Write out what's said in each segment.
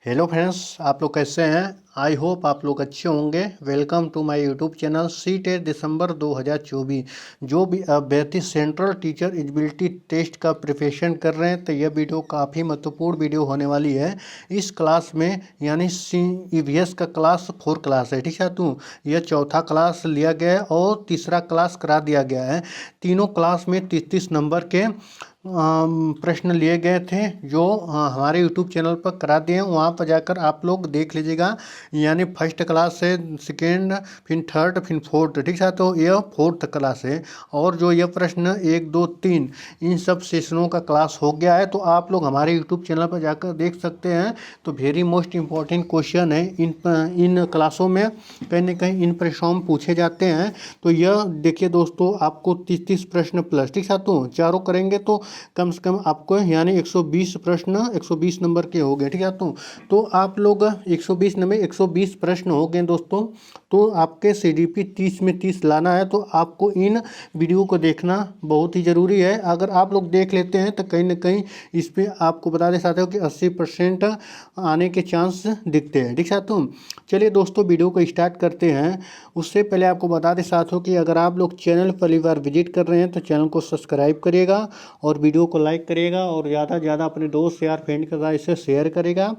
Hello friends, आप लोग कैसे हैं। आई होप आप लोग अच्छे होंगे। Welcome to my YouTube channel CTET दिसंबर 2024। जो भी अभ्यर्थी सेंट्रल टीचर एलिजिबिलिटी टेस्ट का प्रिपरेशन कर रहे हैं तो यह वीडियो काफ़ी महत्वपूर्ण वीडियो होने वाली है। इस क्लास में यानी ईवीएस का क्लास 4 क्लास है, ठीक है। तो यह चौथा क्लास लिया गया है और तीसरा क्लास करा दिया गया है। तीनों क्लास में 30-30 नंबर के प्रश्न लिए गए थे जो हमारे यूट्यूब चैनल पर करा दिए हैं। वहाँ पर जाकर आप लोग देख लीजिएगा। यानी फर्स्ट क्लास से सेकेंड, फिर थर्ड, फिर फोर्थ, ठीक है। तो यह फोर्थ क्लास है और जो यह प्रश्न 1, 2, 3 इन सब सेशनों का क्लास हो गया है। तो आप लोग हमारे यूट्यूब चैनल पर जाकर देख सकते हैं। तो वेरी मोस्ट इम्पॉर्टेंट क्वेश्चन है इन क्लासों में, कहीं ना कहीं इन प्रश्नों में पूछे जाते हैं। तो यह देखिए दोस्तों, आपको 30-30 प्रश्न प्लस, ठीक है। तो चारों करेंगे तो कम से कम आपको यानी 120 प्रश्न 120 नंबर के हो गए, ठीक है। तो आप लोग 120 नंबर 120 प्रश्न हो गए दोस्तों। तो आपके सीडीपी 30 में 30 लाना है। तो आपको इन वीडियो को देखना बहुत ही ज़रूरी है। अगर आप लोग देख लेते हैं तो कहीं ना कहीं इस पर आपको बताते चाहते हो कि 80% आने के चांस दिखते हैं, ठीक है। तो चलिए दोस्तों, वीडियो को स्टार्ट करते हैं। उससे पहले आपको बता दें साथियों कि अगर आप लोग चैनल पहली बार विजिट कर रहे हैं तो चैनल को सब्सक्राइब करिएगा और वीडियो को लाइक करिएगा और ज़्यादा से ज़्यादा अपने दोस्त यार फ्रेंड के साथ इसे शेयर करेगा।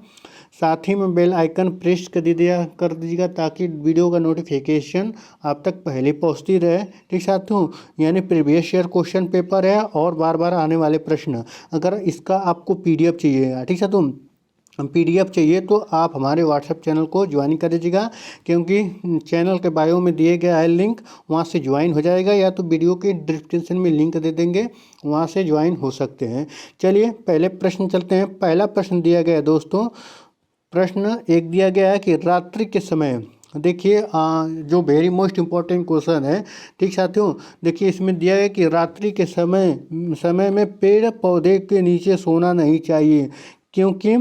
साथ ही में बेल आइकन प्रेस कर दीजिएगा ताकि वीडियो का नोटिफिकेशन आप तक पहले पहुंचती रहे, ठीक साथियों। यानी प्रीवियस ईयर क्वेश्चन पेपर है और बार बार आने वाले प्रश्न। अगर इसका आपको पीडीएफ चाहिए, ठीक है, तो पीडीएफ चाहिए तो आप हमारे व्हाट्सएप चैनल को ज्वाइन कर दीजिएगा, क्योंकि चैनल के बायो में दिए गया है लिंक, वहाँ से ज्वाइन हो जाएगा, या तो वीडियो के डिस्क्रिप्शन में लिंक दे देंगे, वहाँ से ज्वाइन हो सकते हैं। चलिए पहले प्रश्न चलते हैं। पहला प्रश्न दिया गया है दोस्तों, प्रश्न एक दिया गया है कि रात्रि के समय, देखिए जो वेरी मोस्ट इम्पोर्टेंट क्वेश्चन है, ठीक साथियों। देखिए इसमें दिया है कि रात्रि के समय में पेड़ पौधे के नीचे सोना नहीं चाहिए, क्योंकि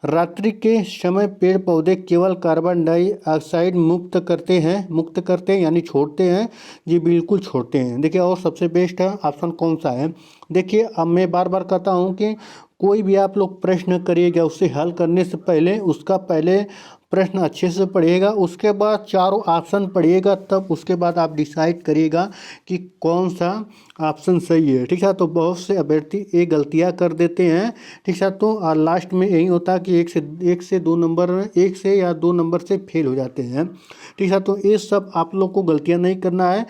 रात्रि के समय पेड़ पौधे केवल कार्बन डाइऑक्साइड मुक्त करते हैं यानी छोड़ते हैं। जी बिल्कुल छोड़ते हैं। देखिए और सबसे बेस्ट है ऑप्शन कौन सा है। देखिए अब मैं बार बार कहता हूँ कि कोई भी आप लोग प्रश्न करिएगा उससे हल करने से पहले उसका पहले प्रश्न अच्छे से पढ़िएगा, उसके बाद चारों ऑप्शन पढ़िएगा, तब उसके बाद आप डिसाइड करिएगा कि कौन सा ऑप्शन सही है, ठीक है। तो बहुत से अभ्यर्थी ये गलतियां कर देते हैं, ठीक है। तो लास्ट में यही होता है कि एक से दो नंबर, एक से या दो नंबर से फेल हो जाते हैं, ठीक है। तो ये सब आप लोग को गलतियाँ नहीं करना है।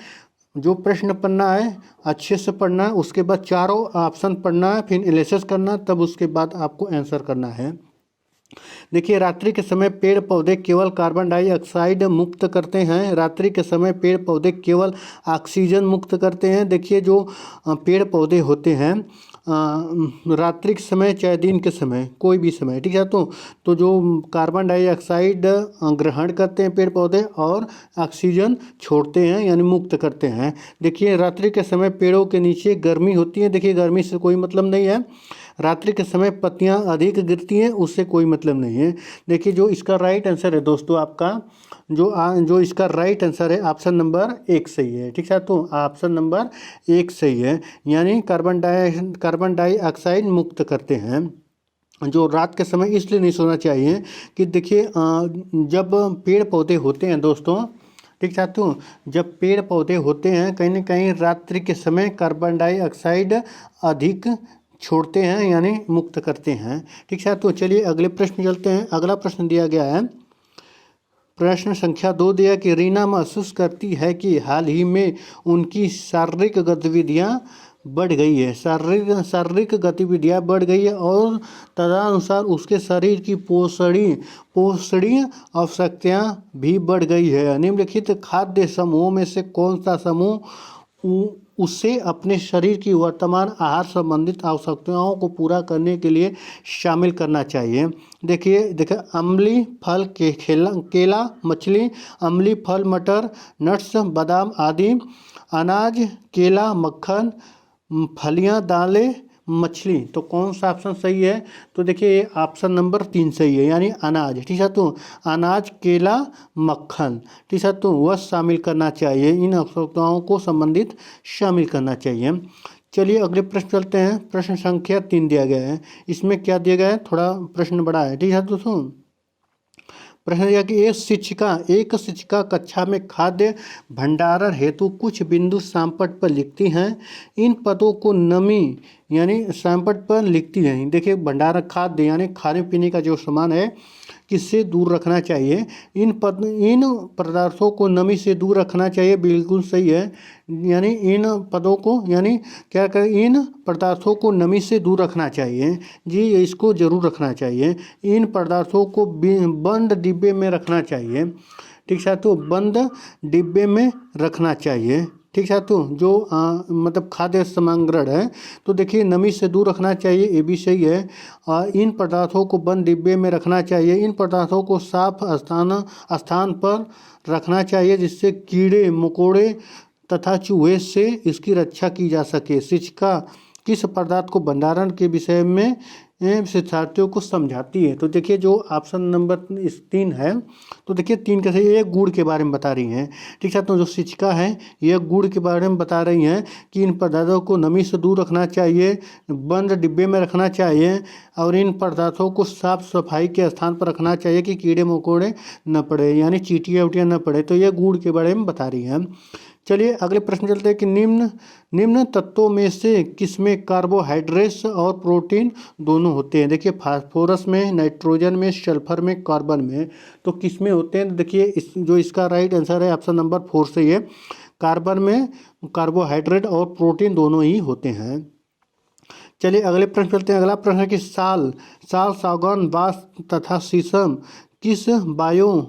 जो प्रश्न पढ़ना है अच्छे से पढ़ना है, उसके बाद चारों ऑप्शन पढ़ना है, फिर एनालिसिस करना, तब उसके बाद आपको आंसर करना है। देखिए रात्रि के समय पेड़ पौधे केवल कार्बन डाइऑक्साइड मुक्त करते हैं। रात्रि के समय पेड़ पौधे केवल ऑक्सीजन मुक्त करते हैं। देखिए जो पेड़ पौधे होते हैं रात्रि के समय चाहे दिन के समय, कोई भी समय, ठीक है। तो जो कार्बन डाइऑक्साइड ग्रहण करते हैं पेड़ पौधे और ऑक्सीजन छोड़ते हैं यानी मुक्त करते हैं। देखिए रात्रि के समय पेड़ों के नीचे गर्मी होती है। देखिए गर्मी से कोई मतलब नहीं है। रात्रि के समय पत्तियां अधिक गिरती हैं, उससे कोई मतलब नहीं है। देखिए जो इसका राइट आंसर है दोस्तों, आपका जो इसका राइट आंसर है ऑप्शन नंबर 1 सही है, ठीक है। तो ऑप्शन नंबर 1 सही है, यानी कार्बन डाइऑक्साइड मुक्त करते हैं। जो रात के समय इसलिए नहीं सोना चाहिए कि देखिए जब पेड़ पौधे होते हैं दोस्तों, ठीक साथियों, जब पेड़ पौधे होते हैं कहीं ना कहीं रात्रि के समय कार्बन डाइऑक्साइड अधिक छोड़ते हैं यानी मुक्त करते हैं, ठीक है। तो चलिए अगले प्रश्न चलते हैं। अगला प्रश्न दिया गया है, प्रश्न संख्या 2 दिया कि रीना महसूस करती है कि हाल ही में उनकी शारीरिक गतिविधियां बढ़ गई है। शारीरिक गतिविधियां बढ़ गई है और तदनुसार उसके शरीर की पोषणीय आवश्यकताएं भी बढ़ गई है। निम्नलिखित खाद्य समूहों में से कौन सा समूह उसे अपने शरीर की वर्तमान आहार संबंधित आवश्यकताओं को पूरा करने के लिए शामिल करना चाहिए। देखिए अम्लीय फल केला, मछली, अम्लीय फल मटर, नट्स, बादाम आदि, अनाज, केला, मक्खन, फलियां, दालें, मछली। तो कौन सा ऑप्शन सही है। तो देखिए ऑप्शन नंबर 3 सही है, यानी अनाज, ठीक है। तो अनाज, केला, मक्खन, ठीक है, तो वह शामिल करना चाहिए, इन आवश्यकताओं को संबंधित शामिल करना चाहिए। चलिए अगले प्रश्न चलते हैं। प्रश्न संख्या 3 दिया गया है। इसमें क्या दिया गया है, थोड़ा प्रश्न बड़ा है, ठीक है दोस्तों। प्रश्न दिया कि एक शिक्षिका कक्षा में खाद्य भंडारण हेतु कुछ बिंदु सामपट पर लिखती हैं। इन पदों को नमी यानी सामपट पर लिखती हैं। देखिए भंडारण खाद्य यानी खाने पीने का जो सामान है किससे दूर रखना चाहिए। इन पदार्थों को नमी से दूर रखना चाहिए, बिल्कुल सही है। यानी इन पदों को यानी क्या करें, इन पदार्थों को नमी से दूर रखना चाहिए जी, इसको जरूर रखना चाहिए। इन पदार्थों को बंद डिब्बे में रखना चाहिए। ठीक साथियों, बंद डिब्बे में रखना चाहिए। ठीक साथियों, जो मतलब खाद्य सामग्री है तो देखिए नमी से दूर रखना चाहिए, ये भी सही है। इन पदार्थों को बंद डिब्बे में रखना चाहिए। इन पदार्थों को साफ स्थान पर रखना चाहिए जिससे कीड़े मकोड़े तथा चूहे से इसकी रक्षा की जा सके। शिक्षिका किस पदार्थ को भंडारण के विषय में शिक्षार्थियों को समझाती है। तो देखिए जो ऑप्शन नंबर 3 है, तो देखिए 3 कैसे, ये गुड़ के बारे में बता रही हैं। ठीक है, तो जो शिक्षिका है ये गुड़ के बारे में बता रही हैं कि इन पदार्थों को नमी से दूर रखना चाहिए, बंद डिब्बे में रखना चाहिए और इन पदार्थों को साफ सफाई के स्थान पर रखना चाहिए कि कीड़े मकोड़े न पड़े, यानी चींटियाँ उटियाँ न पड़े। तो ये गुड़ के बारे में बता रही हैं। चलिए अगले प्रश्न चलते हैं कि निम्न तत्वों में से किसमें कार्बोहाइड्रेट्स और प्रोटीन दोनों होते हैं। देखिए फास्फोरस में, नाइट्रोजन में, सल्फर में, कार्बन में, तो किसमें होते हैं। देखिए इसका राइट आंसर है ऑप्शन नंबर 4 से ये कार्बन में कार्बोहाइड्रेट और प्रोटीन दोनों ही होते हैं। चलिए अगले प्रश्न चलते हैं। अगला प्रश्न है कि साल, सागौन, बांस तथा शीशम किस बायोम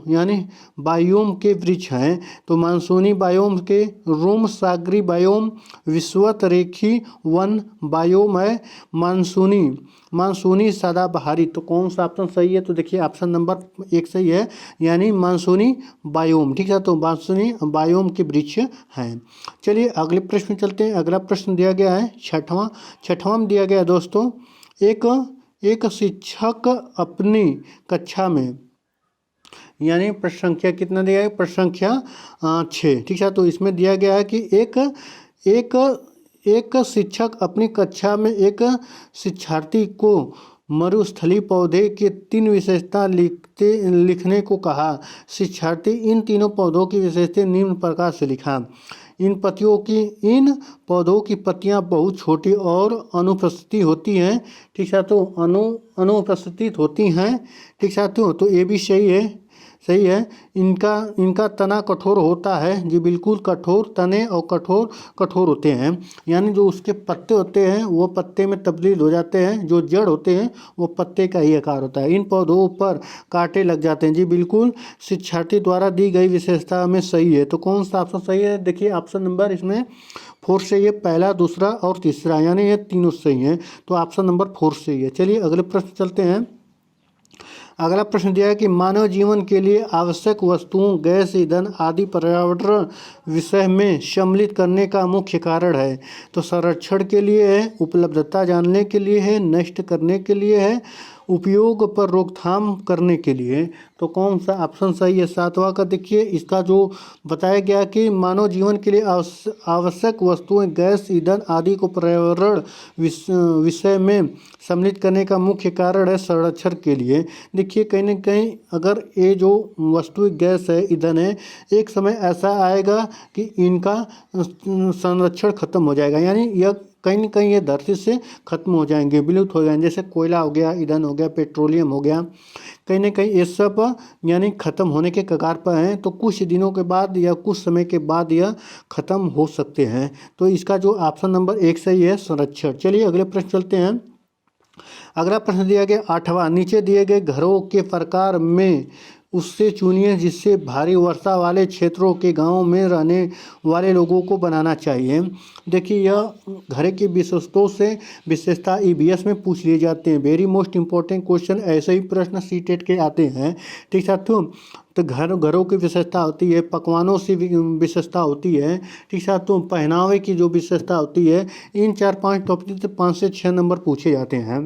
के वृक्ष हैं। तो मानसूनी बायोम के रोम सागरी बायोम, विषुवत रेखी वन बायोम है, मानसूनी सदाबहारी। तो कौन सा ऑप्शन सही है। तो देखिए ऑप्शन नंबर 1 सही है, यानी मानसूनी बायोम। ठीक है, तो मानसूनी बायोम के वृक्ष हैं। चलिए अगले प्रश्न चलते हैं। अगला प्रश्न दिया गया है छठवां में दिया गया है दोस्तों, एक शिक्षक अपनी कक्षा में, यानी प्रश्न संख्या कितना दिया है, प्रश्न संख्या 6। ठीक है, तो इसमें दिया गया है कि एक शिक्षक अपनी कक्षा में एक शिक्षार्थी को मरुस्थलीय पौधे के 3 विशेषता लिखने को कहा। शिक्षार्थी इन तीनों पौधों की विशेषताएं निम्न प्रकार से लिखा। इन पौधों की पत्तियां बहुत छोटी और अनुपस्थित होती हैं। ठीक है, तो अनुपस्थित होती हैं। ठीक है, तो ये भी सही है। इनका तना कठोर होता है जी, बिल्कुल कठोर तने और कठोर होते हैं, यानी जो उसके पत्ते होते हैं वो पत्ते में तब्दील हो जाते हैं, जो जड़ होते हैं वो पत्ते का ही आकार होता है। इन पौधों पर कांटे लग जाते हैं जी, बिल्कुल शिक्षार्थी द्वारा दी गई विशेषता में सही है। तो कौन सा ऑप्शन सही है। देखिए ऑप्शन नंबर इसमें 4 से ये पहला, दूसरा और तीसरा, यानी ये तीनों सही हैं। तो ऑप्शन नंबर 4 सही है। चलिए अगले प्रश्न चलते हैं। अगला प्रश्न दिया है कि मानव जीवन के लिए आवश्यक वस्तुओं, गैस, ईंधन आदि पर्यावरण विषय में सम्मिलित करने का मुख्य कारण है। तो संरक्षण के लिए है, उपलब्धता जानने के लिए है, नष्ट करने के लिए है, उपयोग पर रोकथाम करने के लिए। तो कौन सा ऑप्शन सही है। 7वां का देखिए, इसका जो बताया गया कि मानव जीवन के लिए आवश्यक वस्तुएं, गैस, ईंधन आदि को पर्यावरण विषय में सम्मिलित करने का मुख्य कारण है संरक्षण के लिए। देखिए कहीं न कहीं अगर ये जो वस्तु गैस है, ईंधन है, एक समय ऐसा आएगा कि इनका संरक्षण खत्म हो जाएगा, यानी यह कहीं न कहीं ये धरती से खत्म हो जाएंगे, विलुप्त हो जाएंगे। जैसे कोयला हो गया, ईंधन हो गया, पेट्रोलियम हो गया, कहीं न कहीं ये सब यानी खत्म होने के कगार पर हैं। तो कुछ दिनों के बाद या कुछ समय के बाद यह खत्म हो सकते हैं। तो इसका जो ऑप्शन नंबर 1 सही है, संरक्षण। चलिए अगले प्रश्न चलते हैं। अगला प्रश्न दिया गया 8वां, नीचे दिए गए घरों के प्रकार में उससे चुनिए जिससे भारी वर्षा वाले क्षेत्रों के गांवों में रहने वाले लोगों को बनाना चाहिए। देखिए यह घर की विशेषता ईवीएस में पूछ लिए जाते हैं। वेरी मोस्ट इंपॉर्टेंट क्वेश्चन, ऐसे ही प्रश्न सीटेट के आते हैं। ठीक साथियों, तो घरों की विशेषता होती है, पकवानों से विशेषता होती है। ठीक साथियों, पहनावे की जो विशेषता होती है, इन 4-5 टॉपिक से 5 से 6 नंबर पूछे जाते हैं।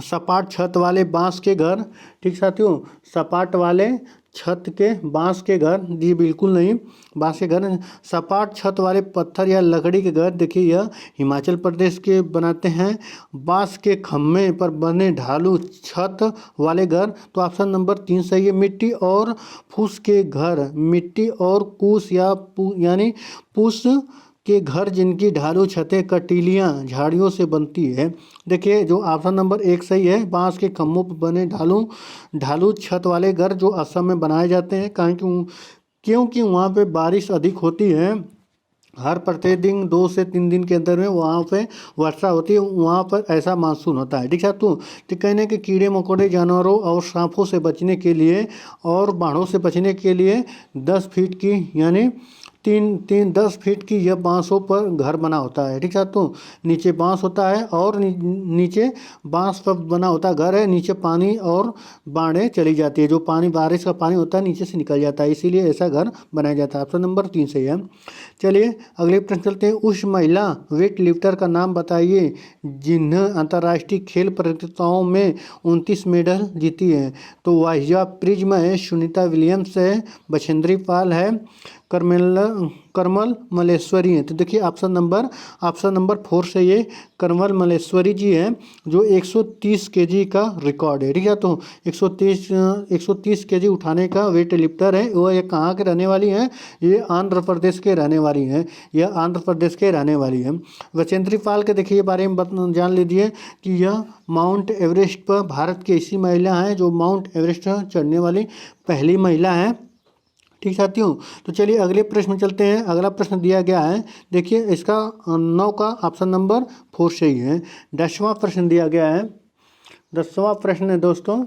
सपाट छत वाले बांस के घर, ठीक साथियों, सपाट वाले छत के बांस के घर, जी बिल्कुल नहीं, बांस के घर, सपाट छत वाले पत्थर या लकड़ी के घर, देखिए यह हिमाचल प्रदेश के बनाते हैं। बांस के खम्भे पर बने ढालू छत वाले घर, तो ऑप्शन नंबर 3 सही है। मिट्टी और फूस के घर, मिट्टी और कूस यानी पूस के घर जिनकी ढालू छतें कटीलियां झाड़ियों से बनती है। देखिए जो ऑप्शन नंबर 1 सही है, बांस के खम्भों पर बने ढालू छत वाले घर जो असम में बनाए जाते हैं, क्योंकि वहाँ पे बारिश अधिक होती है। हर प्रत्येक दिन 2 से 3 दिन के अंदर में वहाँ पे वर्षा होती है, वहाँ पर ऐसा मानसून होता है, ठीक है। तो कहने के कीड़े मकोड़े जानवरों और सांपों से बचने के लिए और बाढ़ों से बचने के लिए 10 फीट की यानी 10 फीट की यह बांसों पर घर बना होता है, ठीक है। तो नीचे बांस होता है और नीचे बांस पर बना होता घर है, नीचे पानी और बाढ़ें चली जाती है, जो पानी बारिश का पानी होता है नीचे से निकल जाता है, इसीलिए ऐसा घर बनाया जाता है। ऑप्शन नंबर 3 सही है। चलिए अगले प्रश्न चलते हैं। उस महिला वेट लिफ्टर का नाम बताइए जिन्हें अंतर्राष्ट्रीय खेल प्रतियोगिताओं में 29 मेडल जीती है। तो वाहिया प्रिज्म है, सुनीता विलियम्स है, बछेंद्री पाल है, करमल मलेश्वरी हैं। तो देखिए ऑप्शन नंबर 4 से ये करमल मलेश्वरी जी हैं, जो 130 केजी का रिकॉर्ड है, ठीक है। तो 130 केजी उठाने का वेट लिफ्टर है। वो ये कहाँ के रहने वाली हैं? ये आंध्र प्रदेश के रहने वाली हैं, यह आंध्र प्रदेश के रहने वाली हैं। बछेंद्री पाल के देखिए बारे में जान लीजिए कि यह माउंट एवरेस्ट पर भारत की ऐसी महिला हैं जो माउंट एवरेस्ट चढ़ने वाली पहली महिला हैं, ठीक साथियों। तो चलिए अगले प्रश्न में चलते हैं। अगला प्रश्न दिया गया है, देखिए इसका 9 का ऑप्शन नंबर 4 सही है। 10वां प्रश्न दिया गया है, 10वां प्रश्न है दोस्तों,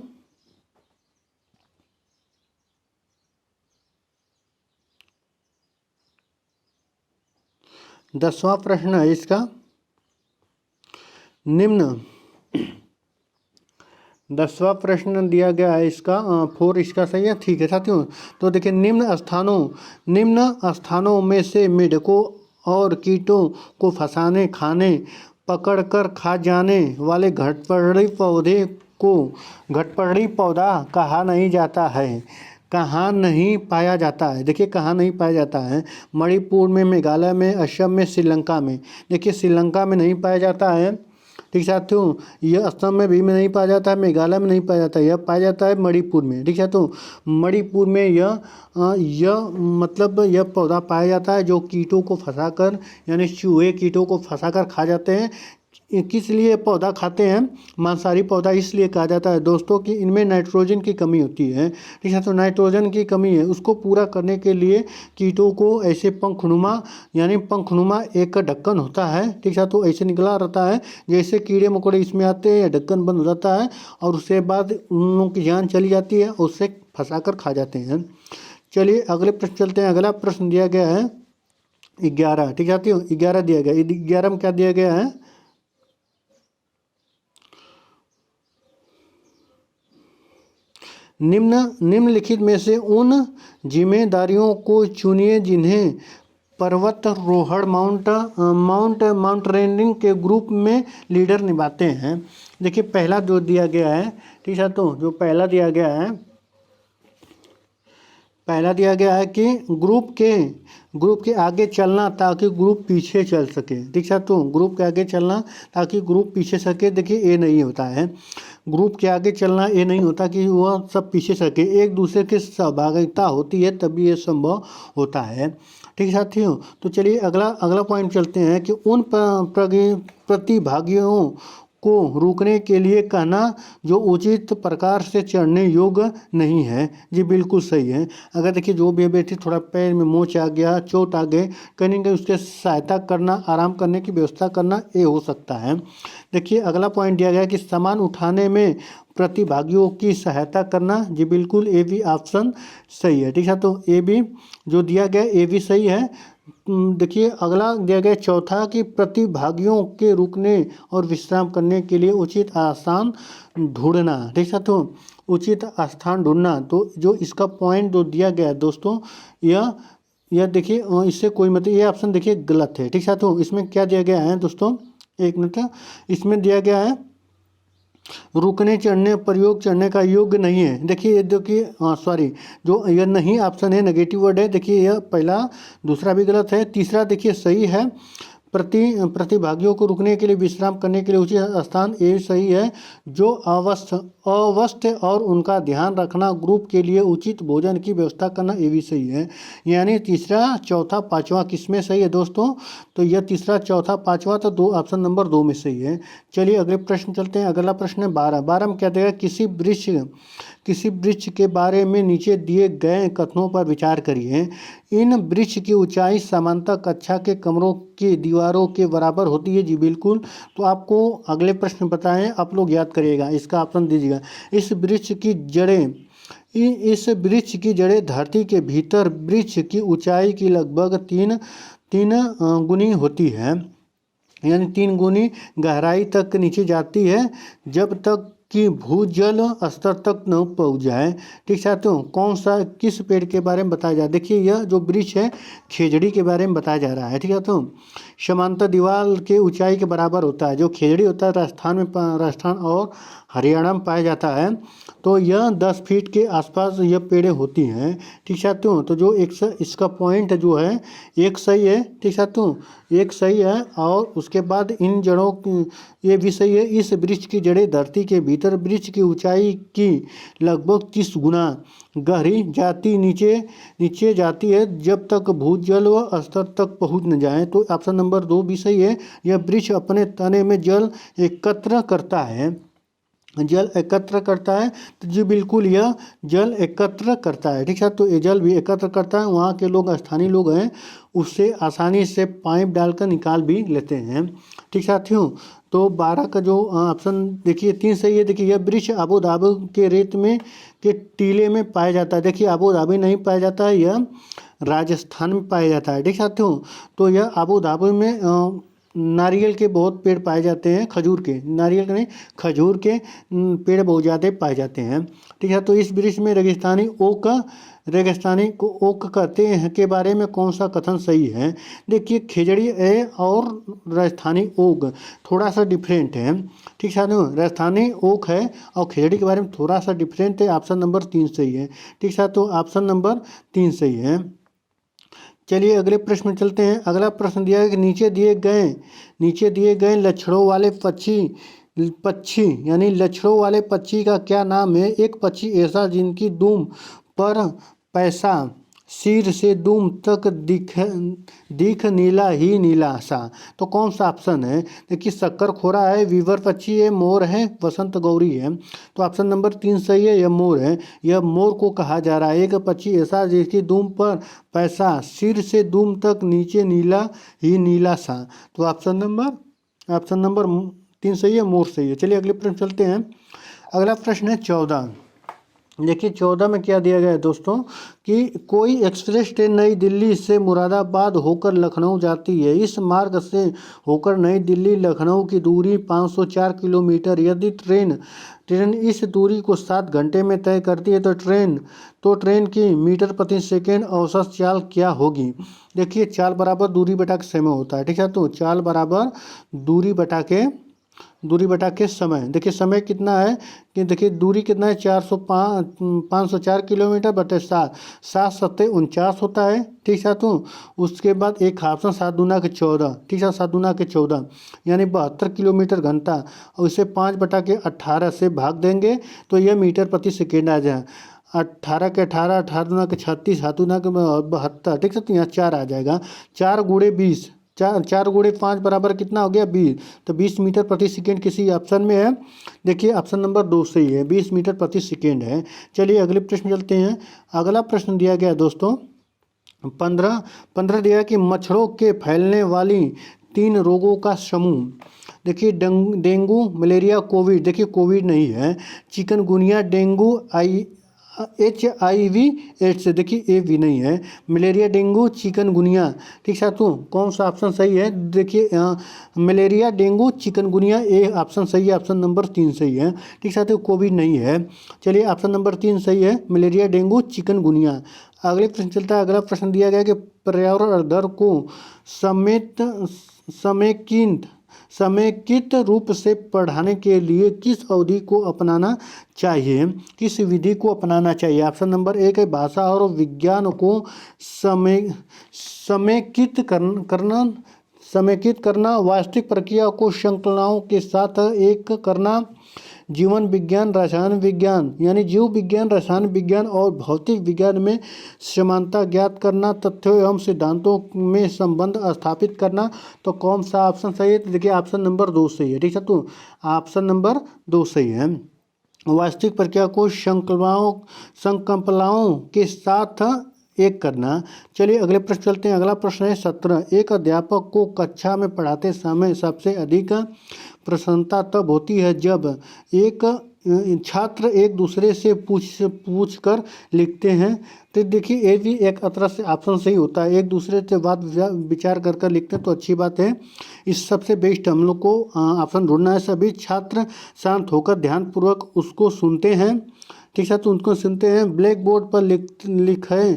दसवां प्रश्न है इसका, निम्न 10वां प्रश्न दिया गया है इसका 4 इसका सही है, ठीक है साथियों। तो देखिए निम्न स्थानों में से मेढकों और कीटों को फंसाने, खाने, पकड़कर खा जाने वाले घटपड़ी पौधे को घटपड़ी पौधा कहा नहीं जाता है, कहाँ नहीं पाया जाता है। देखिए कहाँ नहीं पाया जाता है, मणिपुर में, मेघालय में, असम में, श्रीलंका में। देखिए श्रीलंका में नहीं पाया जाता है, ठीक साथियों। यह असम में भी नहीं पाया जाता है, मेघालय में नहीं पाया जाता है, यह पाया जाता है मणिपुर में, ठीक है। तो मणिपुर में यह पौधा पाया जाता है जो कीटों को फंसाकर यानी चूहे कीटों को फंसाकर खा जाते हैं। किस लिए पौधा खाते हैं? मांसाहारी पौधा इसलिए कहा जाता है दोस्तों कि इनमें नाइट्रोजन की कमी होती है, ठीक है। तो नाइट्रोजन की कमी है, उसको पूरा करने के लिए कीटों को ऐसे पंखनुमा एक ढक्कन होता है, ठीक है। तो ऐसे निकला रहता है, जैसे कीड़े मकोड़े इसमें आते हैं या ढक्कन बंद हो जाता है और उसके बाद उन लोगों की जान चली जाती है, उससे फंसा कर खा जाते हैं। चलिए अगले प्रश्न चलते हैं। अगला प्रश्न दिया गया है 11, ठीक है। 11 दिया गया, 11 में क्या दिया गया है? निम्नलिखित में से उन जिम्मेदारियों को चुनिए जिन्हें पर्वतारोहण माउंटेनियरिंग के ग्रुप में लीडर निभाते हैं। देखिए पहला जो दिया गया है, ठीक है। तो जो पहला दिया गया है कि ग्रुप के आगे चलना ताकि ग्रुप पीछे चल सके, ठीक है। तो ग्रुप के आगे चलना ताकि ग्रुप पीछे सके, देखिए ये नहीं होता है। ग्रुप के आगे चलना ये नहीं होता कि वह सब पीछे सके, एक दूसरे की सहभागिता होती है तभी ये संभव होता है, ठीक है साथियों। तो चलिए अगला पॉइंट चलते हैं कि उन प्रतिभागियों को रोकने के लिए कहना जो उचित प्रकार से चढ़ने योग्य नहीं है, जी बिल्कुल सही है। अगर देखिए जो भी व्यक्ति थोड़ा पैर में मोच आ गया, चोट आ गए, कहीं ना कहीं उसके सहायता करना, आराम करने की व्यवस्था करना, ये हो सकता है। देखिए अगला पॉइंट दिया गया कि सामान उठाने में प्रतिभागियों की सहायता करना, जी बिल्कुल ए भी ऑप्शन सही है, ठीक है। तो ए भी जो दिया गया ए भी सही है। देखिए अगला दिया गया चौथा कि प्रतिभागियों के रुकने और विश्राम करने के लिए उचित स्थान ढूंढना, ठीक है। तो उचित स्थान ढूंढना, तो जो इसका पॉइंट जो दिया गया है दोस्तों, यह देखिए इससे कोई मतलब ये ऑप्शन देखिए गलत है, ठीक है। तो इसमें क्या दिया गया है दोस्तों, एक मिनट, इसमें दिया गया है रुकने चढ़ने प्रयोग चढ़ने का योग्य नहीं है। देखिए ये देखिए सॉरी, जो यह नहीं ऑप्शन है नेगेटिव वर्ड है। देखिए यह पहला, दूसरा भी गलत है। तीसरा देखिए सही है, प्रतिभागियों को रुकने के लिए विश्राम करने के लिए उचित स्थान, ये सही है। जो अवस्थ और उनका ध्यान रखना, ग्रुप के लिए उचित भोजन की व्यवस्था करना, ये भी सही है। यानी तीसरा चौथा पांचवा किसमें सही है दोस्तों? तो यह तीसरा चौथा पांचवा तो दो, ऑप्शन नंबर 2 में सही है। चलिए अगले प्रश्न चलते हैं। अगला प्रश्न है 12 में क्या देगा? किसी वृक्ष के बारे में नीचे दिए गए कथनों पर विचार करिए। इन वृक्ष की ऊंचाई सामान्यतः कक्षा के कमरों की दीवारों के बराबर होती है। जी बिल्कुल। तो आपको अगले प्रश्न बताएं, आप लोग याद करिएगा, इसका ऑप्शन दीजिएगा। इस वृक्ष की जड़ें धरती के भीतर वृक्ष की ऊंचाई की लगभग तीन गुनी होती है, यानी 3 गुनी गहराई तक नीचे जाती है, जब तक कि भूजल स्तर तक न पहुँच जाए। ठीक साथियों, किस पेड़ के बारे में बताया जा रहा है? देखिए यह जो वृक्ष है खेजड़ी के बारे में बताया जा रहा है। ठीक है, तो समांतर दीवार के ऊंचाई के बराबर होता है। जो खेजड़ी होता है राजस्थान और हरियाणा में पाया जाता है। तो यह 10 फीट के आसपास यह पेड़ें होती हैं। ठीक साथियों, तो जो इसका पॉइंट जो है एक सही है। ठीक साथियों, एक सही है। और उसके बाद इन जड़ों की, ये भी सही है। इस वृक्ष की जड़ें धरती के भीतर वृक्ष की ऊंचाई की लगभग 30 गुना गहरी नीचे जाती है, जब तक भूजल व स्तर तक पहुंच न जाए। तो ऑप्शन नंबर 2 भी सही है। यह वृक्ष अपने तने में जल एकत्र करता है। तो जी बिल्कुल, यह जल एकत्र करता है। ठीक है, तो ये जल भी एकत्र करता है। वहाँ के लोग, स्थानीय लोग हैं, उससे आसानी से पाइप डालकर निकाल भी लेते हैं। ठीक साथियों, तो 12 का जो ऑप्शन देखिए 3 सही है। देखिए यह वृक्ष अबू धाबी के रेत में के टीले में पाया जाता है। देखिए अबू धाबी नहीं पाया जाता है, यह राजस्थान में पाया जाता है। ठीक साथियों, तो यह अबू धाबी में नारियल के बहुत पेड़ पाए जाते हैं, खजूर के पेड़ बहुत ज़्यादा पाए जाते हैं। ठीक है, तो इस वृक्ष में रेगिस्तानी को ओक कहते हैं के बारे में कौन सा कथन सही है? देखिए खेजड़ी है और राजस्थानी ओक थोड़ा सा डिफरेंट है। ठीक है, राजस्थानी ओक है और खेजड़ी के बारे में थोड़ा सा डिफरेंट है। ऑप्शन नंबर 3 सही है। ठीक है, तो ऑप्शन नंबर 3 सही है। चलिए अगले प्रश्न में चलते हैं। अगला प्रश्न दिया है कि नीचे दिए गए लक्षणों वाले पक्षी यानी लक्षणों वाले पक्षी का क्या नाम है? एक पक्षी ऐसा जिनकी दुम पर पैसा सिर से दुम तक दिख नीला ही नीला सा। तो कौन सा ऑप्शन है? देखिए शक्कर खोरा है, वीवर पक्षी है, मोर है, वसंत गौरी है। तो ऑप्शन नंबर 3 सही है, यह मोर है। यह मोर को कहा जा रहा है। एक पक्षी ऐसा जिसकी दुम पर पैसा सिर से दुम तक नीचे नीला ही नीला सा। तो ऑप्शन नंबर 3 सही है, मोर सही है। चलिए अगले प्रश्न चलते हैं। अगला प्रश्न है 14। देखिए 14 में क्या दिया गया है दोस्तों कि कोई एक्सप्रेस ट्रेन नई दिल्ली से मुरादाबाद होकर लखनऊ जाती है। इस मार्ग से होकर नई दिल्ली लखनऊ की दूरी 504 किलोमीटर। यदि ट्रेन इस दूरी को 7 घंटे में तय करती है तो ट्रेन की मीटर प्रति सेकेंड औसत चाल क्या होगी? देखिए चाल बराबर दूरी बटा के समय होता है। ठीक है, तो चाल बराबर दूरी बटा के समय। देखिए समय कितना है कि देखिए दूरी कितना है 504 किलोमीटर बटे 7 7 49 होता है। ठीक है, तो उसके बाद एक ऑप्शन 7 दूना के 14। ठीक है, 7 दूना के 14 यानी 72 किलोमीटर घंटा। और इसे 5 बटा के 18 से भाग देंगे तो यह मीटर प्रति सेकेंड आ जाए। 18 के 18 दूना के 36, 7 दूना के 72। ठीक है, तो यहाँ 4 आ जाएगा। 4 गुणे 20, 4 गुणे 5 बराबर कितना हो गया? 20। तो 20 मीटर प्रति सेकेंड किसी ऑप्शन में है। देखिए ऑप्शन नंबर 2 सही है, 20 मीटर प्रति सेकेंड है। चलिए अगले प्रश्न चलते हैं। अगला प्रश्न दिया गया दोस्तों 15 दिया कि मच्छरों के फैलने वाली 3 रोगों का समूह। देखिए डेंगू, मलेरिया, कोविड। देखिए कोविड नहीं है, चिकनगुनिया, डेंगू, HIV एड्स। देखिए ये भी नहीं है, मलेरिया, डेंगू, चिकनगुनिया। ठीक साथियों, कौन सा ऑप्शन सही है? देखिए मलेरिया, डेंगू, चिकनगुनिया, ये ऑप्शन सही है। ऑप्शन नंबर 3 सही है। ठीक साथियों, कोविड नहीं है। चलिए ऑप्शन नंबर 3 सही है, मलेरिया, डेंगू, चिकनगुनिया। अगले प्रश्न चलता है। अगला प्रश्न दिया गया कि पर्यावरण दर को समेकित समेकित रूप से पढ़ाने के लिए किस अवधि को अपनाना चाहिए, किस विधि को अपनाना चाहिए? ऑप्शन नंबर एक है भाषा और विज्ञान को समेकित करना, वास्तविक प्रक्रिया को श्रृंखलाओं के साथ एक करना, जीवन विज्ञान रसायन विज्ञान यानी जीव विज्ञान रसायन विज्ञान और भौतिक विज्ञान में समानता ज्ञात करना, तथ्यों एवं सिद्धांतों में संबंध स्थापित करना। तो कौन सा ऑप्शन सही है? तो देखिए ऑप्शन नंबर 2 सही है। ठीक है, तो ऑप्शन नंबर 2 सही है। वास्तविक प्रक्रिया को श्रृंखलाओं के साथ एक करना। चलिए अगले प्रश्न चलते हैं। अगला प्रश्न है 17। एक अध्यापक को कक्षा में पढ़ाते समय सबसे अधिक प्रसन्नता तब होती है जब एक छात्र एक दूसरे से पूछ कर लिखते हैं। तो देखिए ये भी एक तरह से ऑप्शन सही होता है, एक दूसरे से बात विचार कर लिखते हैं तो अच्छी बात है। इस सबसे बेस्ट हम लोग को ऑप्शन ढूंढना है। सभी छात्र शांत होकर ध्यानपूर्वक उसको सुनते हैं। ठीक है, तो उनको सुनते हैं। ब्लैक बोर्ड पर लिखे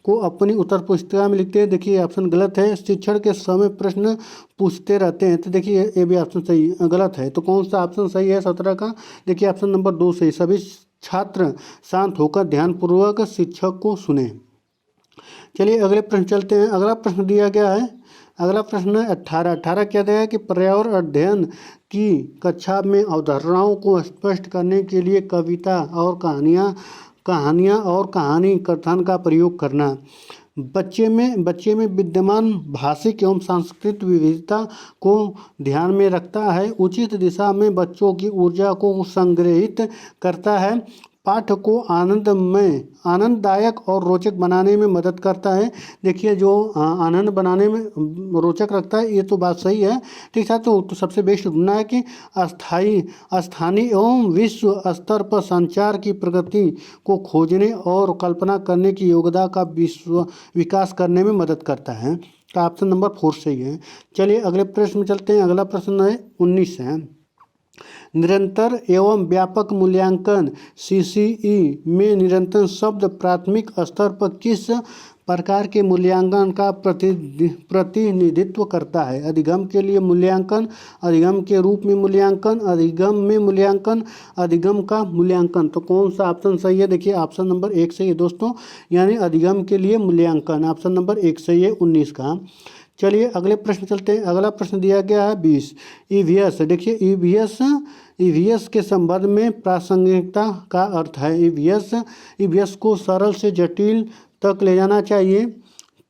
को अपनी उत्तर पुस्तिका में लिखते हैं। देखिए ऑप्शन गलत है। शिक्षण के समय प्रश्न पूछते रहते हैं। तो देखिए ये भी ऑप्शन सही गलत है। तो कौन सा ऑप्शन सही है 17 का? देखिए ऑप्शन नंबर 2 सही। सभी छात्र शांत होकर ध्यानपूर्वक शिक्षक को सुने। चलिए अगले प्रश्न चलते हैं। अगला प्रश्न दिया गया है, अगला प्रश्न है 18 क्या दिया है कि पर्यावरण अध्ययन की कक्षा में अवधारणाओं को स्पष्ट करने के लिए कविता और कहानियाँ और कहानी कथन का प्रयोग करना। बच्चे में विद्यमान भाषिक एवं सांस्कृतिक विविधता को ध्यान में रखता है, उचित दिशा में बच्चों की ऊर्जा को संग्रहित करता है, पाठ को आनंददायक और रोचक बनाने में मदद करता है। देखिए जो आनंद बनाने में रोचक रखता है, ये तो बात सही है। ठीक है, तो सबसे बेस्ट ढूंढना है कि स्थानीय एवं विश्व स्तर पर संचार की प्रगति को खोजने और कल्पना करने की योग्यता का विकास करने में मदद करता है। तो ऑप्शन नंबर 4 सही है। चलिए अगले प्रश्न में चलते हैं। अगला प्रश्न है 19 है। निरंतर एवं व्यापक मूल्यांकन CCE में निरंतर शब्द प्राथमिक स्तर पर किस प्रकार के मूल्यांकन का प्रतिनिधित्व करता है? अधिगम के लिए मूल्यांकन, अधिगम के रूप में मूल्यांकन, अधिगम में मूल्यांकन, अधिगम का मूल्यांकन। तो कौन सा ऑप्शन सही है? देखिए ऑप्शन नंबर 1 सही है दोस्तों, यानी अधिगम के लिए मूल्यांकन। ऑप्शन नंबर 1 सही है 19 का। चलिए अगले प्रश्न चलते हैं। अगला प्रश्न दिया गया है 20 EVS। देखिए EVS के संबंध में प्रासंगिकता का अर्थ है। EVS को सरल से जटिल तक ले जाना चाहिए।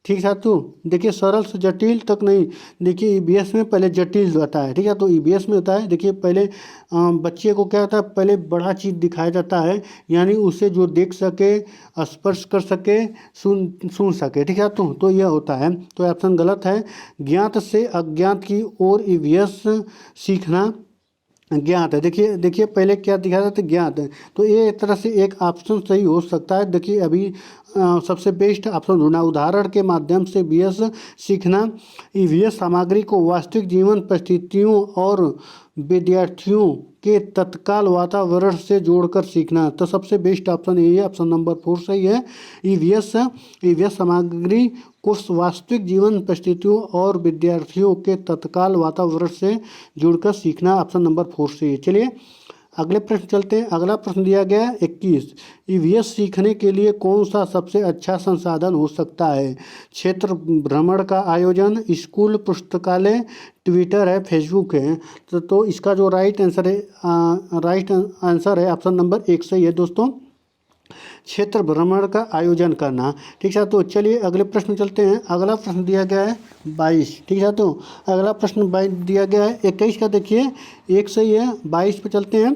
ठीक है, तो देखिए सरल से जटिल तक नहीं, देखिए EVS में पहले जटिल होता है। ठीक है, तो EVS में होता है, देखिए पहले बच्चे को क्या होता है, पहले बड़ा चीज़ दिखाया जाता है, यानी उसे जो देख सके, स्पर्श कर सके, सुन सके। ठीक है, तो यह होता है। तो ऑप्शन गलत है। ज्ञात से अज्ञात की ओर EVS सीखना ज्ञात है। देखिए पहले क्या दिखा रहा था, ज्ञात है। तो ये एक तरह से एक ऑप्शन सही हो सकता है। देखिए अभी सबसे बेस्ट ऑप्शन ढूंढना। उदाहरण के माध्यम से EVS सीखना। EVS सामग्री को वास्तविक जीवन परिस्थितियों और विद्यार्थियों के तत्काल वातावरण से जोड़कर सीखना। तो सबसे बेस्ट ऑप्शन यही है, ऑप्शन नंबर 4 सही है। EVS सामग्री को वास्तविक जीवन परिस्थितियों और विद्यार्थियों के तत्काल वातावरण से जुड़कर सीखना। ऑप्शन नंबर 4 सही है। चलिए अगले प्रश्न चलते हैं। अगला प्रश्न दिया गया है 21। EVS सीखने के लिए कौन सा सबसे अच्छा संसाधन हो सकता है? क्षेत्र भ्रमण का आयोजन, स्कूल पुस्तकालय, ट्विटर है, फेसबुक है। तो इसका जो राइट आंसर है ऑप्शन नंबर 1 सही है दोस्तों, क्षेत्र भ्रमण का आयोजन करना। ठीक है, तो चलिए अगले प्रश्न चलते हैं। अगला प्रश्न दिया गया है 22। ठीक है, तो अगला प्रश्न 22 दिया गया है 21 का। देखिए 1 सही है। 22 पे चलते हैं।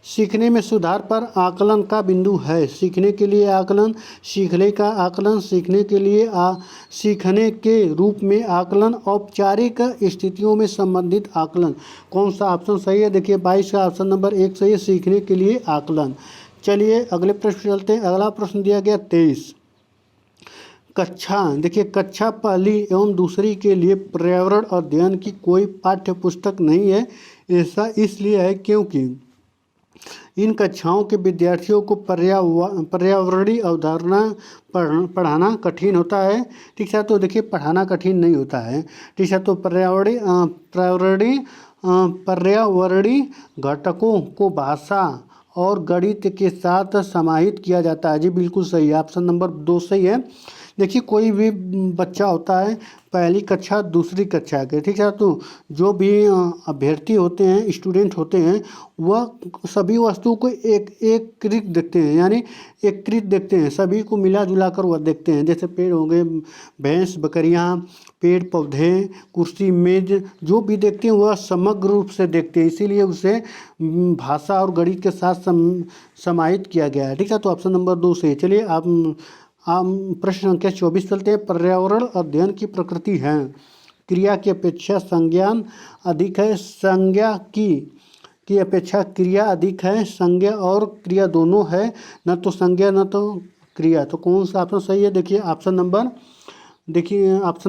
सीखने में सुधार पर आकलन का बिंदु है। सीखने के लिए आकलन, सीखने का आकलन, सीखने के लिए सीखने के रूप में आकलन, औपचारिक स्थितियों में संबंधित आकलन। कौन सा ऑप्शन सही है? देखिए 22 का ऑप्शन नंबर 1 सही है, सीखने के लिए आकलन। चलिए अगले प्रश्न चलते हैं। अगला प्रश्न दिया गया 23। देखिए कक्षा पहली एवं दूसरी के लिए पर्यावरण अध्ययन की कोई पाठ्य पुस्तक नहीं है। ऐसा इसलिए है क्योंकि इन कक्षाओं के विद्यार्थियों को पर्यावरणीय अवधारणा पढ़ाना कठिन होता है। ठीक है, तो देखिए पढ़ाना कठिन नहीं होता है। ठीक है, तो पर्यावरणीय घटकों को भाषा और गणित के साथ समाहित किया जाता है। जी बिल्कुल सही है, ऑप्शन नंबर 2 सही है। देखिए कोई भी बच्चा होता है पहली कक्षा दूसरी कक्षा के, ठीक है, तो जो भी अभ्यर्थी होते हैं, स्टूडेंट होते हैं, वह सभी वस्तुओं को एकत्रित देखते हैं, यानी एकत्रित देखते हैं, सभी को मिला जुला कर वह देखते हैं। जैसे पेड़ हो गए, भैंस बकरियाँ, पेड़ पौधे, कुर्सी मेज, जो भी देखते हैं वह समग्र रूप से देखते हैं, इसीलिए उसे भाषा और गणित के साथ समाहित किया गया है। ठीक है, तो ऑप्शन नंबर 2 सही। चलिए आप प्रश्न संख्या 24 चलते हैं। पर्यावरण अध्ययन की प्रकृति है। क्रिया की अपेक्षा संज्ञान अधिक है। संज्ञा की अपेक्षा क्रिया अधिक है। संज्ञा और क्रिया दोनों है, न तो संज्ञा न तो क्रिया। तो कौन सा ऑप्शन सही है? देखिए ऑप्शन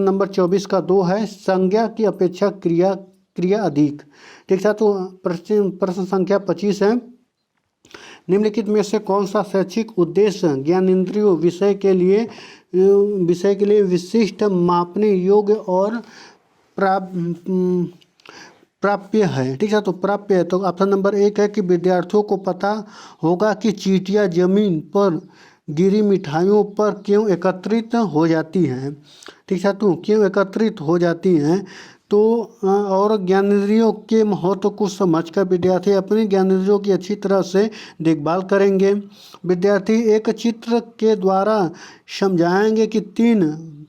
नंबर 24 का 2 है। संज्ञा की अपेक्षा क्रिया अधिक। ठीक है, तो प्रश्न संख्या 25 है। निम्नलिखित में से कौन सा शैक्षिक उद्देश्य ज्ञानेंद्रियों विषय के लिए विशिष्ट, मापने योग्य और प्राप्य है? ठीक है, तो प्राप्य है। तो ऑप्शन नंबर 1 है कि विद्यार्थियों को पता होगा कि चींटियां जमीन पर गिरी मिठाइयों पर क्यों एकत्रित हो जाती हैं। ठीक है, तो क्यों एकत्रित हो जाती हैं, तो और ज्ञानेंद्रियों के महत्व को समझकर विद्यार्थी अपनी ज्ञानेंद्रियों की अच्छी तरह से देखभाल करेंगे। विद्यार्थी एक चित्र के द्वारा समझाएंगे कि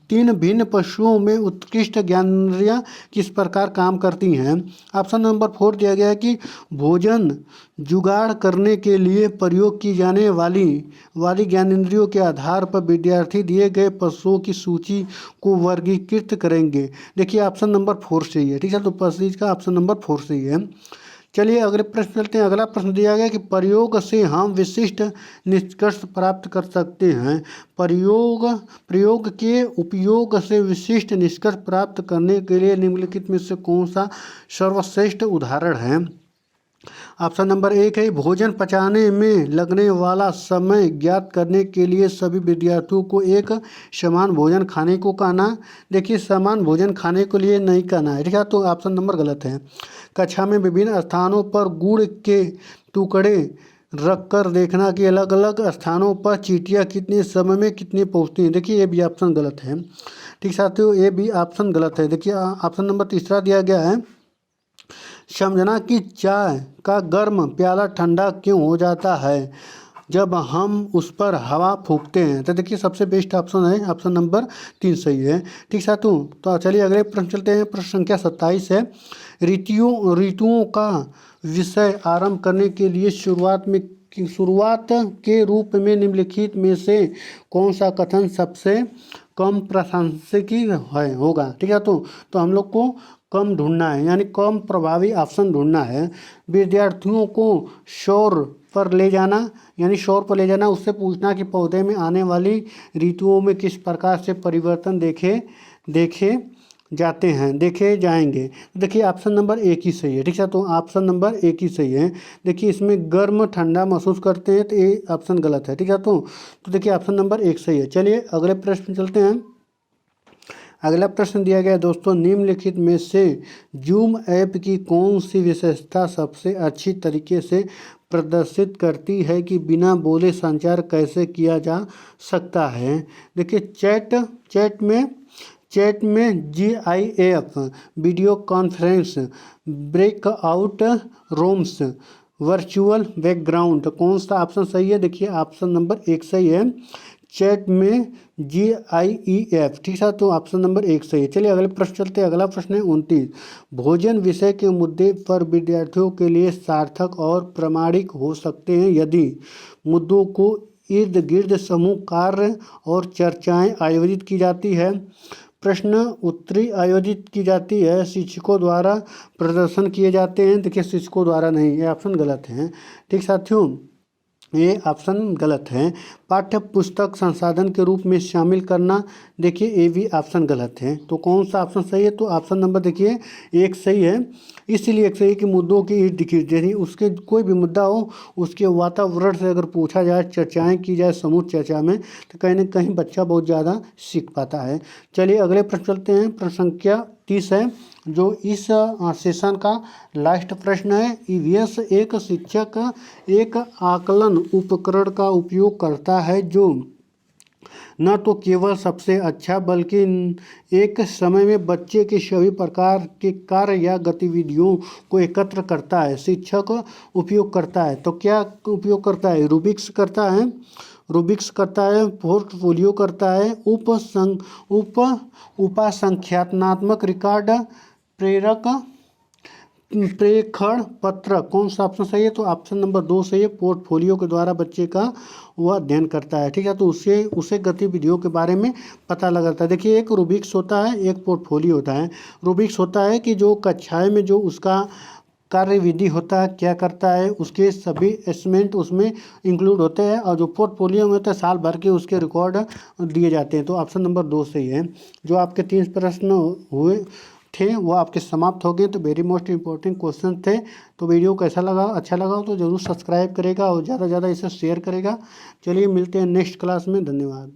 तीन भिन्न पशुओं में उत्कृष्ट ज्ञानेंद्रियां किस प्रकार काम करती हैं। ऑप्शन नंबर 4 दिया गया है कि भोजन जुगाड़ करने के लिए प्रयोग की जाने वाली ज्ञानेंद्रियों के आधार पर विद्यार्थी दिए गए पशुओं की सूची को वर्गीकृत करेंगे। देखिए ऑप्शन नंबर 4 सही है। ठीक है, तो प्रश्न का ऑप्शन नंबर 4 सही है। चलिए अगले प्रश्न चलते हैं। अगला प्रश्न दिया गया कि प्रयोग से हम विशिष्ट निष्कर्ष प्राप्त कर सकते हैं। प्रयोग के उपयोग से विशिष्ट निष्कर्ष प्राप्त करने के लिए निम्नलिखित में से कौन सा सर्वश्रेष्ठ उदाहरण है? ऑप्शन नंबर 1 है भोजन पचाने में लगने वाला समय ज्ञात करने के लिए सभी विद्यार्थियों को एक समान भोजन खाने को कहना। देखिए समान भोजन खाने के लिए नहीं कहना है। ठीक है, तो ऑप्शन नंबर गलत है। कक्षा में विभिन्न स्थानों पर गुड़ के टुकड़े रख कर देखना कि अलग अलग स्थानों पर चींटियां कितने समय में कितनी पहुँचती हैं। देखिए ये भी ऑप्शन गलत है। ठीक साथियों, ये भी ऑप्शन गलत है। देखिए ऑप्शन नंबर 3 दिया गया है समझना कि चाय का गर्म प्याला ठंडा क्यों हो जाता है जब हम उस पर हवा फूंकते हैं। तो देखिए सबसे बेस्ट ऑप्शन है ऑप्शन नंबर 3 सही है। ठीक साथियों, तो चलिए अगले प्रश्न चलते हैं। प्रश्न संख्या 27 है। ऋतुओं का विषय आरंभ करने के लिए शुरुआत के रूप में निम्नलिखित में से कौन सा कथन सबसे कम प्रासंगिक होगा? ठीक है, तो हम लोग को कम ढूंढना है, यानी कम प्रभावी ऑप्शन ढूंढना है। विद्यार्थियों को शोर पर ले जाना, उससे पूछना कि पौधे में आने वाली ऋतुओं में किस प्रकार से परिवर्तन देखे जाएंगे। देखिए ऑप्शन नंबर 1 ही सही है। ठीक है, तो ऑप्शन नंबर 1 ही सही है। देखिए इसमें गर्म ठंडा महसूस करते हैं, तो ये ऑप्शन गलत है। ठीक है, तो देखिए ऑप्शन नंबर 1 सही है। चलिए अगले प्रश्न चलते हैं। अगला प्रश्न दिया गया दोस्तों, निम्नलिखित में से जूम ऐप की कौन सी विशेषता सबसे अच्छी तरीके से प्रदर्शित करती है कि बिना बोले संचार कैसे किया जा सकता है? देखिए चैट में GIF, video conference, breakout rooms, virtual background, कौन सा ऑप्शन सही है? देखिए ऑप्शन नंबर 1 सही है। चैट में GIF। ठीक है, तो ऑप्शन नंबर 1 सही है। चलिए अगले प्रश्न चलते हैं। अगला प्रश्न है 29। भोजन विषय के मुद्दे पर विद्यार्थियों के लिए सार्थक और प्रामाणिक हो सकते हैं यदि मुद्दों को इर्द गिर्द समूह कार्य और चर्चाएं आयोजित की जाती है, प्रश्न उत्तरी आयोजित की जाती है, शिक्षकों द्वारा प्रदर्शन किए जाते हैं। देखिए शिक्षकों द्वारा नहीं, ये ऑप्शन गलत है। ठीक साथियों, ये ऑप्शन गलत है। पाठ्य पुस्तक संसाधन के रूप में शामिल करना, देखिए ये भी ऑप्शन गलत है। तो कौन सा ऑप्शन सही है? तो ऑप्शन नंबर देखिए एक सही है। इसलिए एक सही है कि मुद्दों की इर्द गिर्द यदि उसके कोई भी मुद्दा हो उसके वातावरण से अगर पूछा जाए, चर्चाएं की जाए समूह चर्चा में, तो कहीं ना कहीं बच्चा बहुत ज़्यादा सीख पाता है। चलिए अगले प्रश्न चलते हैं। प्रश्न संख्या 30 है जो इस सेशन का लास्ट प्रश्न है। ईवीएस एक शिक्षक एक आकलन उपकरण का उपयोग करता है जो न तो केवल सबसे अच्छा बल्कि एक समय में बच्चे के सभी प्रकार के कार्य या गतिविधियों को एकत्र करता है। शिक्षक उपयोग करता है तो क्या उपयोग करता है? रूबिक्स करता है, पोर्टफोलियो करता है, उपासंख्यात्मक रिकॉर्ड, प्रेरक प्रेक्षण पत्र। कौन सा ऑप्शन सही है? तो ऑप्शन नंबर 2 सही है। पोर्टफोलियो के द्वारा बच्चे का वह अध्ययन करता है, ठीक है। तो उसे गतिविधियों के बारे में पता लगाता है। देखिए एक रूबिक्स होता है, एक पोर्टफोलियो होता है। रूबिक्स होता है कि जो कक्षाएं में जो उसका कार्यविधि होता है, क्या करता है, उसके सभी असेसमेंट उसमें इंक्लूड होते हैं। और जो पोर्टफोलियो में होता है साल भर के उसके रिकॉर्ड दिए जाते हैं। तो ऑप्शन नंबर 2 सही है। जो आपके 3 प्रश्न हुए थे वो आपके समाप्त हो गए। तो वेरी मोस्ट इंपॉर्टेंट क्वेश्चन थे। तो वीडियो कैसा लगा? अच्छा लगा हो तो ज़रूर सब्सक्राइब करेगा और ज़्यादा से ज़्यादा इसे शेयर करेगा। चलिए मिलते हैं नेक्स्ट क्लास में। धन्यवाद।